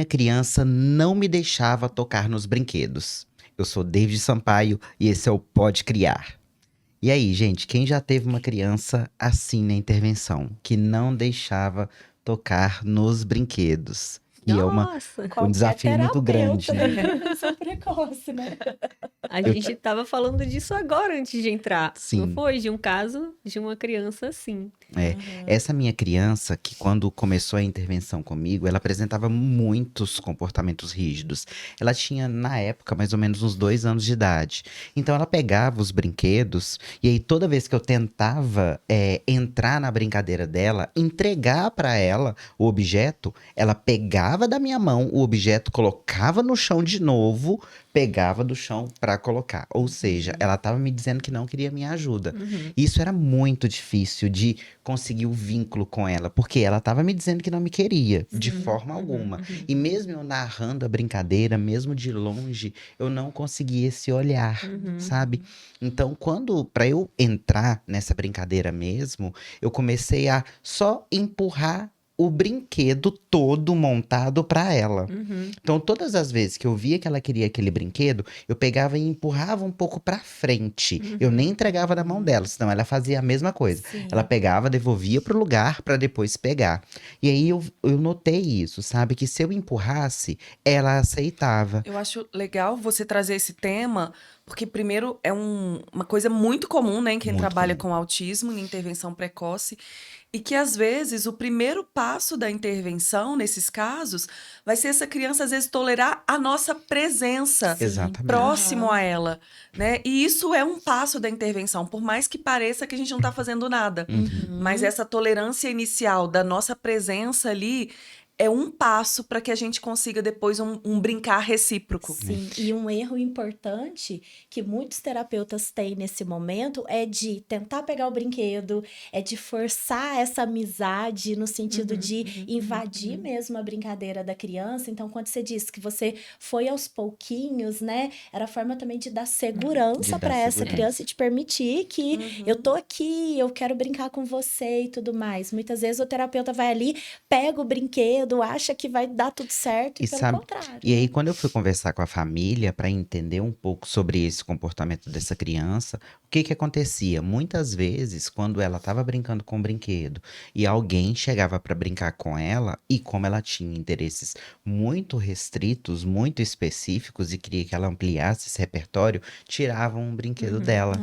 minha criança não me deixava tocar nos brinquedos. Eu sou David Sampaio e esse é o Pode Criar. E aí, gente, quem já teve uma criança assim na intervenção, que não deixava tocar nos brinquedos? E Nossa, um Qualquer desafio muito grande, terapeuta né? da intervenção precoce, né? a gente estava falando disso agora antes de entrar. Não Sim. foi? De um caso de uma criança assim. É, essa minha criança, que quando começou a intervenção comigo, ela apresentava muitos comportamentos rígidos. Ela tinha, na época, mais ou menos uns 2 anos de idade. Então, ela pegava os brinquedos, e aí toda vez que eu tentava entrar na brincadeira dela, entregar para ela o objeto, ela pegava da minha mão o objeto, colocava no chão de novo, pegava do chão para colocar. Ou seja, ela estava me dizendo que não queria minha ajuda. Isso era muito difícil de conseguir o vínculo com ela, porque ela estava me dizendo que não me queria, de forma alguma. E mesmo eu narrando a brincadeira, mesmo de longe, eu não conseguia esse olhar, sabe? Então, para eu entrar nessa brincadeira mesmo, eu comecei a só empurrar o brinquedo todo montado para ela. Então, todas as vezes que eu via que ela queria aquele brinquedo, eu pegava e empurrava um pouco para frente. Eu nem entregava na mão dela, senão ela fazia a mesma coisa. Sim. Ela pegava, devolvia pro lugar para depois pegar. E aí eu notei isso, sabe? Que se eu empurrasse, ela aceitava. Eu acho legal você trazer esse tema, porque primeiro é uma coisa muito comum, né, em quem Muito trabalha comum. com autismo, em intervenção precoce, e que às vezes o primeiro passo da intervenção, nesses casos, vai ser essa criança às vezes tolerar a nossa presença Exatamente. próximo a ela, né? E isso é um passo da intervenção, por mais que pareça que a gente não está fazendo nada. Mas essa tolerância inicial da nossa presença ali é um passo para que a gente consiga depois um brincar recíproco. Sim, e um erro importante que muitos terapeutas têm nesse momento é de tentar pegar o brinquedo, é de forçar essa amizade no sentido de invadir mesmo a brincadeira da criança. Então, quando você disse que você foi aos pouquinhos, né, era a forma também de dar De segurança dar para essa segurança. criança e te permitir que eu tô aqui, eu quero brincar com você e tudo mais. Muitas vezes o terapeuta vai ali, pega o brinquedo, acha que vai dar tudo certo e, E pelo sabe, contrário. e aí, quando eu fui conversar com a família para entender um pouco sobre esse comportamento dessa criança, o que que acontecia? Muitas vezes, quando ela estava brincando com o brinquedo e alguém chegava para brincar com ela, e como ela tinha interesses muito restritos, muito específicos e queria que ela ampliasse esse repertório, tiravam um brinquedo dela.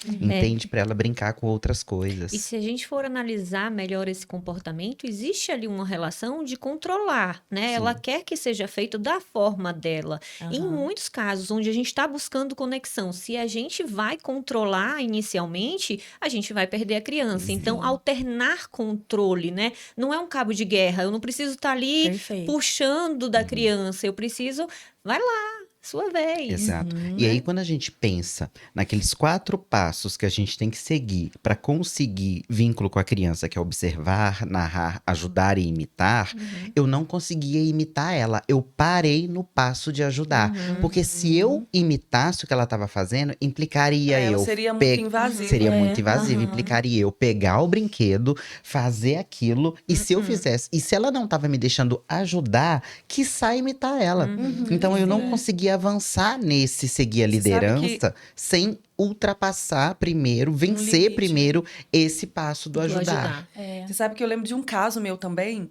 Entende? Para ela brincar com outras coisas. E se a gente for analisar melhor esse comportamento, existe ali uma relação de controlar, né? Sim. Ela quer que seja feito da forma dela. Em muitos casos, onde a gente está buscando conexão, se a gente vai controlar inicialmente, a gente vai perder a criança. Então, alternar controle, né? Não é um cabo de guerra. Eu não preciso estar ali Perfeito. puxando da criança. Eu preciso... Vai lá, sua vez. Exato. E aí, quando a gente pensa naqueles 4 passos que a gente tem que seguir para conseguir vínculo com a criança, que é observar, narrar, ajudar e imitar, eu não conseguia imitar ela. Eu parei no passo de ajudar. Porque se eu imitasse o que ela estava fazendo, implicaria Ela eu. seria muito invasiva. Seria muito invasivo, implicaria eu pegar o brinquedo, fazer aquilo, e se eu fizesse, e se ela não estava me deixando ajudar, quiçá imitar ela. Então eu não conseguia avançar nesse seguir a Você sabe liderança sem ultrapassar primeiro, vencer limite, primeiro esse passo do Do ajudar. Você sabe que eu lembro de um caso meu também,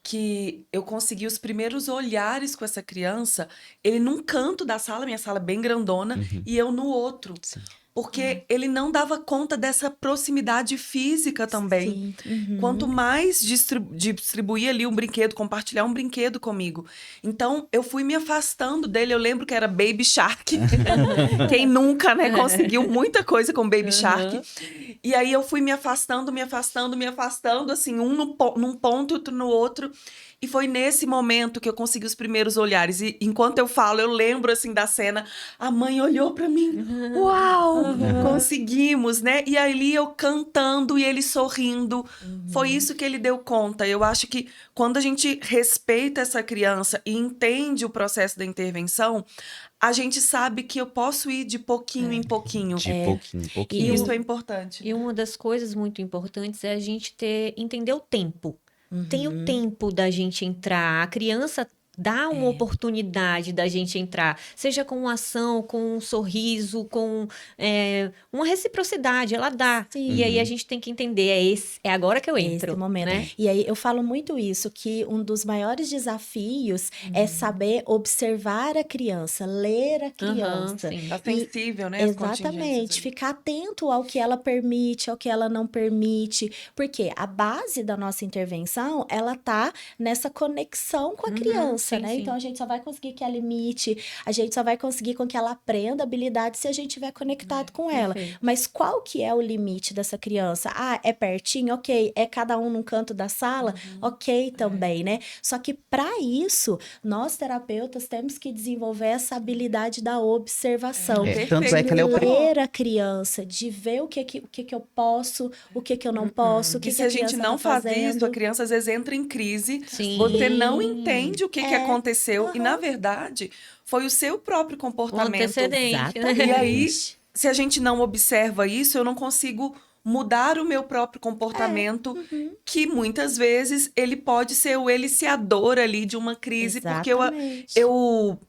que eu consegui os primeiros olhares com essa criança, ele num canto da sala, minha sala é bem grandona, e eu no outro. Sim. Porque ele não dava conta dessa proximidade física também. Sim. Quanto mais distribuir ali um brinquedo, compartilhar um brinquedo comigo. Então, eu fui me afastando dele. Eu lembro que era Baby Shark. Quem nunca, né, conseguiu muita coisa com Baby Shark. E aí, eu fui me afastando, assim, num ponto, outro no outro. E foi nesse momento que eu consegui os primeiros olhares. E enquanto eu falo, eu lembro, assim, da cena. A mãe olhou pra mim. Uau! Conseguimos, né? E ali eu cantando e ele sorrindo. Foi isso que ele deu conta. Eu acho que quando a gente respeita essa criança e entende o processo da intervenção, a gente sabe que eu posso ir de pouquinho em pouquinho. De pouquinho em E pouquinho. isso é importante. E uma das coisas muito importantes é a gente entender o tempo. Tem o tempo da gente entrar. A criança dá uma oportunidade da gente entrar, seja com uma ação, com um sorriso, com uma reciprocidade, ela dá. Sim. E aí a gente tem que entender, é agora que eu entro. Esse momento. Né? E aí eu falo muito isso, que um dos maiores desafios é saber observar a criança, ler a criança. sim. Tá sensível, né? às contingências Exatamente, ali. ficar atento ao que ela permite, ao que ela não permite, porque a base da nossa intervenção, ela tá nessa conexão com a criança, sim, né? sim. Então a gente só vai conseguir que ela imite, a gente só vai conseguir com que ela aprenda habilidade se a gente estiver conectado com ela. Perfeito. Mas qual que é o limite dessa criança? Ah, é pertinho? Ok. É cada um num canto da sala? Ok também, né? Só que para isso, nós terapeutas temos que desenvolver essa habilidade da observação. Tanto é que ela é o Ler a criança, de ver o que eu posso, o que eu não posso, o que E se a a gente criança não tá faz fazendo. isso, a criança às vezes entra em crise, Sim. você não entende o que aconteceu, e na Aham. verdade foi o seu próprio Um comportamento. antecedente, né? E aí, se a gente não observa isso, eu não consigo mudar o meu próprio comportamento, que muitas vezes ele pode ser o eliciador ali de uma crise, porque Exatamente. eu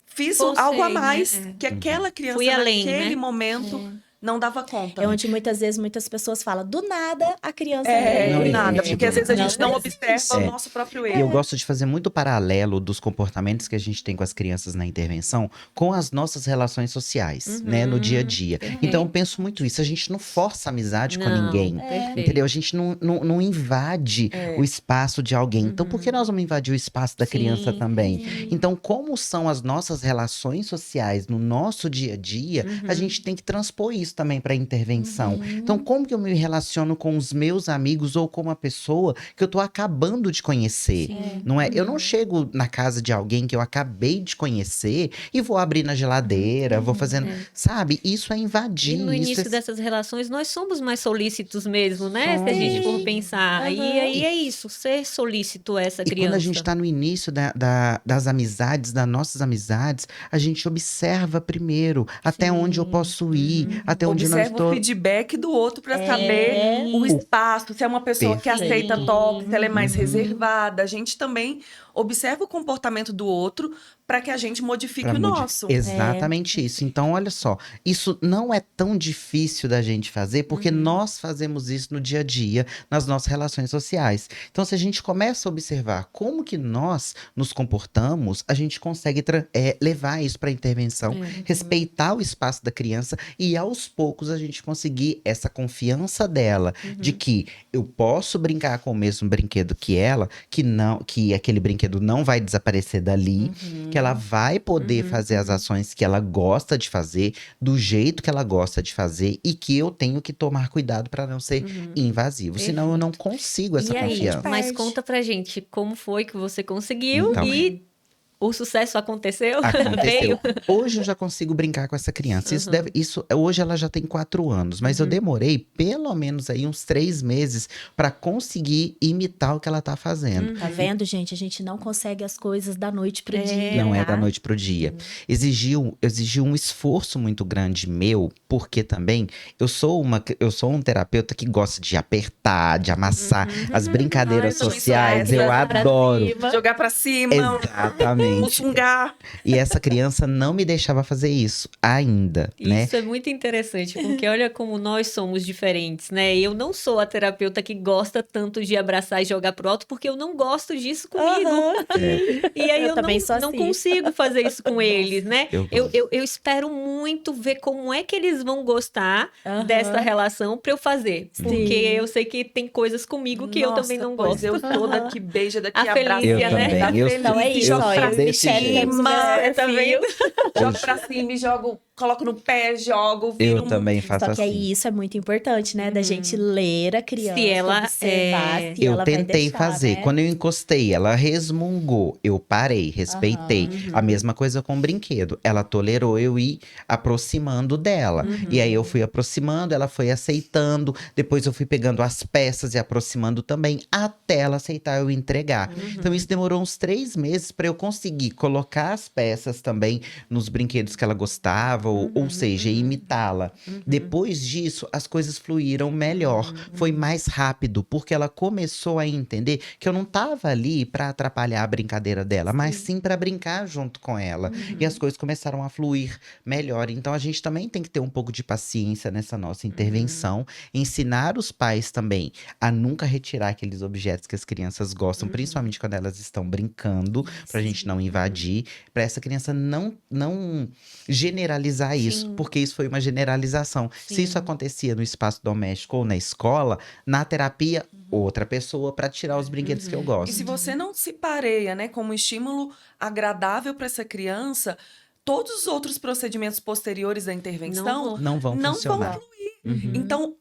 fiz Forcei, algo a né? mais que aquela criança Fui além, naquele né? momento não dava conta. É onde muitas vezes muitas pessoas falam, do nada a criança Não, vem. nada, existe. porque às vezes a gente não Não observa existe. o nosso próprio E erro. eu gosto de fazer muito paralelo dos comportamentos que a gente tem com as crianças na intervenção com as nossas relações sociais, né, no dia a dia. Então eu penso muito isso, a gente não força amizade com Não, ninguém, perfeito. entendeu? A gente não invade o espaço de alguém. Então por que nós vamos invadir o espaço da criança Sim, também? Então como são as nossas relações sociais no nosso dia a dia, a gente tem que transpor isso também para a intervenção. Então como que eu me relaciono com os meus amigos ou com uma pessoa que eu tô acabando de conhecer? Não é? Eu não chego na casa de alguém que eu acabei de conhecer e vou abrir na geladeira, vou fazendo, sabe? Isso é E invadir. no isso início é... dessas relações, nós somos mais solícitos mesmo, né? Se a gente for pensar. E Aham. aí é isso, ser solícito a essa E criança. quando a gente tá no início das amizades, das nossas amizades, a gente observa primeiro até onde eu posso ir, até onde não Observa o estou. feedback do outro para saber o espaço, se é uma pessoa que Perfeito. aceita toque, se ela é mais reservada. A gente também observa o comportamento do outro para que a gente modifique Pra o modi- nosso. Exatamente isso. Então, olha só, isso não é tão difícil da gente fazer, porque nós fazemos isso no dia a dia, nas nossas relações sociais. Então, se a gente começa a observar como que nós nos comportamos, a gente consegue levar isso para intervenção, respeitar o espaço da criança e, aos poucos, a gente conseguir essa confiança dela de que eu posso brincar com o mesmo brinquedo que ela, que aquele brinquedo não vai desaparecer dali, que ela vai poder fazer as ações que ela gosta de fazer, do jeito que ela gosta de fazer, e que eu tenho que tomar cuidado para não ser invasivo. Senão eu não consigo essa E aí, confiança. mas Perde. conta pra gente como foi que você conseguiu Então, e o sucesso aconteceu? Aconteceu. Veio? Hoje eu já consigo brincar com essa criança. Hoje ela já tem 4 anos, mas eu demorei pelo menos aí uns 3 meses para conseguir imitar o que ela tá fazendo. Tá vendo, gente? A gente não consegue as coisas da noite pro dia. Não é tá? da noite pro dia. Exigiu um esforço muito grande meu, porque também eu sou um terapeuta que gosta de apertar, de amassar. As brincadeiras Ai, não, sociais, isso é eu pra adoro. cima. Jogar para cima, Exatamente. mufungar. E essa criança não me deixava fazer isso ainda, né? Isso é muito interessante, porque olha como nós somos diferentes, né? Eu não sou a terapeuta que gosta tanto de abraçar e jogar pro alto, porque eu não gosto disso comigo. Aham. E aí Eu eu também não, sou não assim. consigo fazer isso com eles, né? Eu Eu espero muito ver como é que eles vão gostar Aham. dessa relação pra eu fazer. Porque Sim. eu sei que tem coisas comigo que eu também não Pois gosto. eu sou daqui, beija daqui, A abraça. Felícia, Eu né? também. Eu Então é isso, eu ó, sou eu e desse Michelle jeito. temos o mesmo Tá perfil. Jogo pra cima e jogo, coloco no pé, jogo, viro Eu também faço Só que assim. aí isso é muito importante, né? Da gente ler a criança, Se ela, observar se Eu ela vai tentei deixar, fazer. né? Quando eu encostei, ela resmungou. Eu parei, respeitei. A mesma coisa com o brinquedo. Ela tolerou eu ir aproximando dela. E aí eu fui aproximando, ela foi aceitando. Depois eu fui pegando as peças e aproximando também, até ela aceitar eu entregar. Então isso demorou uns 3 meses para eu conseguir colocar as peças também nos brinquedos que ela gostava. brincava, ou seja, imitá-la. Depois disso, as coisas fluíram melhor. Foi mais rápido, porque ela começou a entender que eu não estava ali para atrapalhar a brincadeira dela, mas sim para brincar junto com ela. E as coisas começaram a fluir melhor. Então a gente também tem que ter um pouco de paciência nessa nossa intervenção, ensinar os pais também a nunca retirar aqueles objetos que as crianças gostam, principalmente quando elas estão brincando, pra gente não invadir, pra essa criança não generalizar isso, Sim. porque isso foi uma generalização. Se isso Sim. acontecia no espaço doméstico ou na escola, na terapia, outra pessoa pra tirar os brinquedos que eu E gosto. se você não se pareia, né, como estímulo agradável para essa criança, todos os outros procedimentos posteriores da intervenção Não vão não funcionar. vão fluir. Uhum. Então,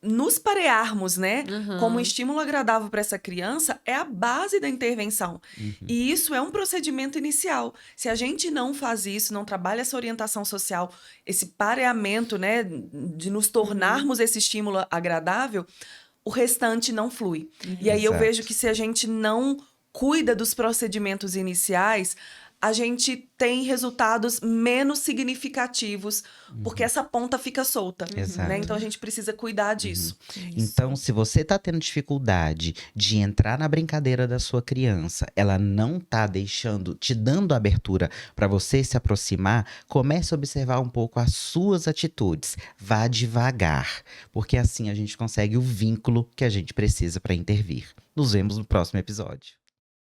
nos parearmos, né, como estímulo agradável para essa criança é a base da intervenção. E isso é um procedimento inicial. Se a gente não faz isso, não trabalha essa orientação social, esse pareamento, né, de nos tornarmos esse estímulo agradável, o restante não flui. E aí eu Exato. vejo que se a gente não cuida dos procedimentos iniciais, a gente tem resultados menos significativos, porque essa ponta fica solta. Exato. Né? Então a gente precisa cuidar disso. Então, se você tá tendo dificuldade de entrar na brincadeira da sua criança, ela não tá te dando abertura para você se aproximar, comece a observar um pouco as suas atitudes. Vá devagar, porque assim a gente consegue o vínculo que a gente precisa para intervir. Nos vemos no próximo episódio.